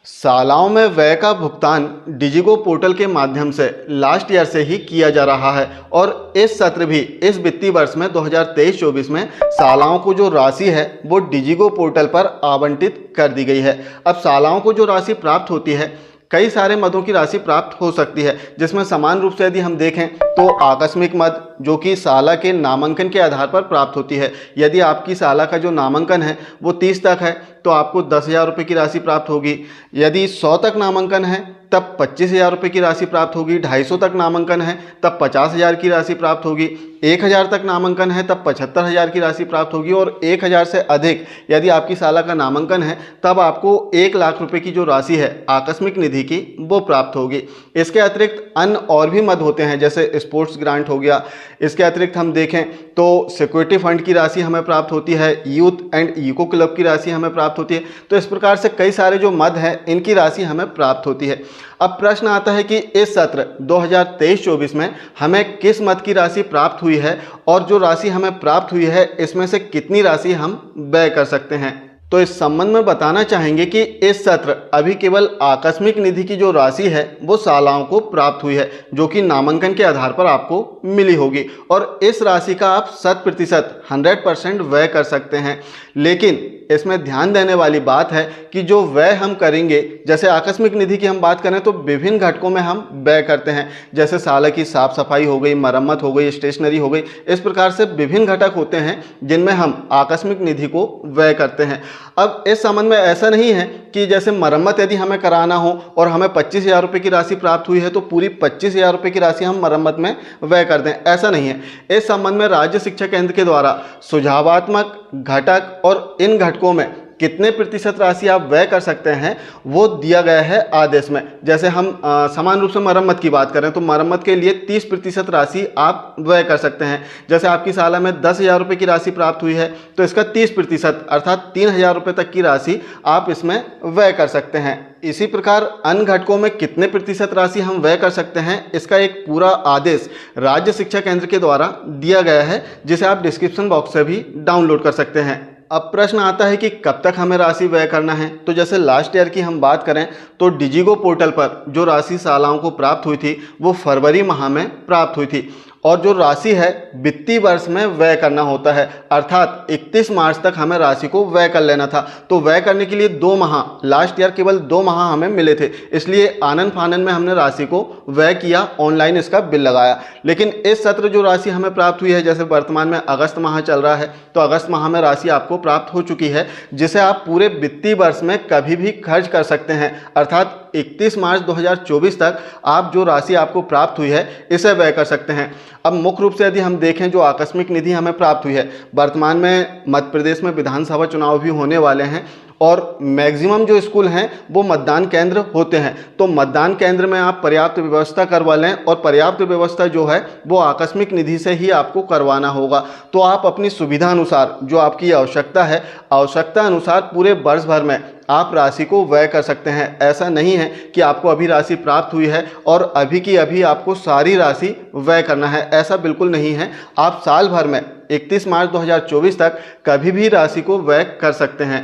शालाओं में व्यय का भुगतान डिजिगो पोर्टल के माध्यम से लास्ट ईयर से ही किया जा रहा है और इस सत्र भी इस वित्तीय वर्ष में 2023-24 में शालाओं को जो राशि है वो डिजिगो पोर्टल पर आवंटित कर दी गई है। अब शालाओं को जो राशि प्राप्त होती है, कई सारे मदों की राशि प्राप्त हो सकती है, जिसमें समान रूप से यदि हम देखें तो आकस्मिक मद जो कि शाला के नामांकन के आधार पर प्राप्त होती है। यदि आपकी शाला का जो नामांकन है वो 30 तक है तो आपको 10,000 रुपये की राशि प्राप्त होगी। यदि 100 तक नामांकन है तब 25,000 रुपये की राशि प्राप्त होगी। 250 तक नामांकन है तब 50,000 की राशि प्राप्त होगी। 1,000 तक नामांकन है तब 75,000 की राशि प्राप्त होगी और 1,000 से अधिक यदि आपकी शाला का नामांकन है तब आपको 1 लाख रुपए की जो राशि है आकस्मिक निधि की वो प्राप्त होगी। इसके अतिरिक्त अन्य और भी मद होते हैं, जैसे स्पोर्ट्स ग्रांट हो गया। इसके अतिरिक्त हम देखें तो सिक्योरिटी फंड की राशि हमें प्राप्त होती है, यूथ एंड इको क्लब की राशि हमें प्राप्त होती है। तो इस प्रकार से कई सारे जो मद हैं इनकी राशि हमें प्राप्त होती है। अब प्रश्न आता है कि इस सत्र 2023-24 में हमें किस मद की राशि प्राप्त हुई है और जो राशि हमें प्राप्त हुई है इसमें से कितनी राशि हम व्यय कर सकते हैं। तो इस संबंध में बताना चाहेंगे कि इस सत्र अभी केवल आकस्मिक निधि की जो राशि है वो शालाओं को प्राप्त हुई है, जो कि नामांकन के आधार पर आपको मिली होगी और इस राशि का आप 100% व्यय कर सकते हैं। लेकिन इसमें ध्यान देने वाली बात है कि जो व्यय हम करेंगे, जैसे आकस्मिक निधि की हम बात करें तो विभिन्न घटकों में हम व्यय करते हैं, जैसे शाला की साफ सफाई हो गई, मरम्मत हो गई, स्टेशनरी हो गई। इस प्रकार से विभिन्न घटक होते हैं जिनमें हम आकस्मिक निधि को व्यय करते हैं। अब इस संबंध में ऐसा नहीं है कि जैसे मरम्मत यदि हमें कराना हो और हमें 25,000 रुपये की राशि प्राप्त हुई है तो पूरी 25,000 रुपये की राशि हम मरम्मत में व्यय कर दें, ऐसा नहीं है। इस संबंध में राज्य शिक्षा केंद्र के द्वारा सुझावात्मक घटक और इन घटकों में कितने प्रतिशत राशि आप व्यय कर सकते हैं वो दिया गया है आदेश में। जैसे हम समान रूप से मरम्मत की बात करें तो मरम्मत के लिए 30% राशि आप व्यय कर सकते हैं। जैसे आपकी शाला में 10,000 रुपये की राशि प्राप्त हुई है तो इसका 30% अर्थात 3,000 रुपये तक की राशि आप इसमें व्यय कर सकते हैं। इसी प्रकार अन्य घटकों में कितने प्रतिशत राशि हम व्यय कर सकते हैं इसका एक पूरा आदेश राज्य शिक्षा केंद्र के द्वारा दिया गया है, जिसे आप डिस्क्रिप्शन बॉक्स से भी डाउनलोड कर सकते हैं। अब प्रश्न आता है कि कब तक हमें राशि व्यय करना है। तो जैसे लास्ट ईयर की हम बात करें तो डिजिगो पोर्टल पर जो राशि शालाओं को प्राप्त हुई थी वो फरवरी माह में प्राप्त हुई थी और जो राशि है वित्तीय वर्ष में व्यय करना होता है, अर्थात 31 मार्च तक हमें राशि को व्यय कर लेना था। तो व्यय करने के लिए 2 माह, लास्ट ईयर केवल 2 माह हमें मिले थे, इसलिए आनन फानन में हमने राशि को व्यय किया, ऑनलाइन इसका बिल लगाया। लेकिन इस सत्र जो राशि हमें प्राप्त हुई है, जैसे वर्तमान में अगस्त माह चल रहा है तो अगस्त माह में राशि आपको प्राप्त हो चुकी है, जिसे आप पूरे वित्तीय वर्ष में कभी भी खर्च कर सकते हैं। अर्थात 31 मार्च 2024 तक आप जो राशि आपको प्राप्त हुई है इसे व्यय कर सकते हैं। अब मुख्य रूप से यदि हम देखें जो आकस्मिक निधि हमें प्राप्त हुई है, वर्तमान में मध्य प्रदेश में विधानसभा चुनाव भी होने वाले हैं और मैक्सिमम जो स्कूल हैं वो मतदान केंद्र होते हैं। तो मतदान केंद्र में आप पर्याप्त व्यवस्था करवा लें और पर्याप्त व्यवस्था जो है वो आकस्मिक निधि से ही आपको करवाना होगा। तो आप अपनी सुविधा अनुसार जो आपकी आवश्यकता है, आवश्यकता अनुसार पूरे वर्ष भर में आप राशि को व्यय कर सकते हैं। ऐसा नहीं है कि आपको अभी राशि प्राप्त हुई है और अभी की अभी आपको सारी राशि व्यय करना है, ऐसा बिल्कुल नहीं है। आप साल भर में 31 मार्च 2024 तक कभी भी राशि को व्यय कर सकते हैं।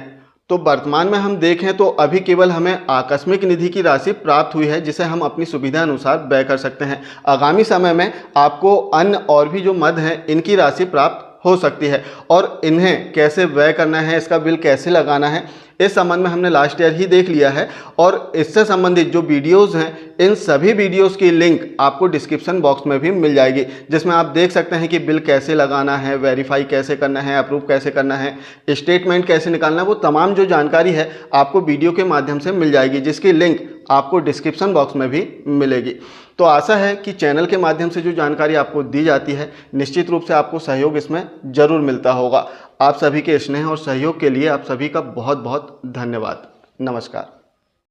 तो वर्तमान में हम देखें तो अभी केवल हमें आकस्मिक निधि की राशि प्राप्त हुई है, जिसे हम अपनी सुविधा अनुसार व्यय कर सकते हैं। आगामी समय में आपको अन्य और भी जो मद हैं इनकी राशि प्राप्त हो सकती है और इन्हें कैसे व्यय करना है, इसका बिल कैसे लगाना है, इस संबंध में हमने लास्ट ईयर ही देख लिया है और इससे संबंधित जो वीडियोस हैं इन सभी वीडियोस की लिंक आपको डिस्क्रिप्शन बॉक्स में भी मिल जाएगी, जिसमें आप देख सकते हैं कि बिल कैसे लगाना है, वेरीफाई कैसे करना है, अप्रूव कैसे करना है, स्टेटमेंट कैसे निकालना है, वो तमाम जो जानकारी है आपको वीडियो के माध्यम से मिल जाएगी, जिसकी लिंक आपको डिस्क्रिप्शन बॉक्स में भी मिलेगी। तो आशा है कि चैनल के माध्यम से जो जानकारी आपको दी जाती है निश्चित रूप से आपको सहयोग इसमें ज़रूर मिलता होगा। आप सभी के स्नेह और सहयोग के लिए आप सभी का बहुत बहुत धन्यवाद। नमस्कार।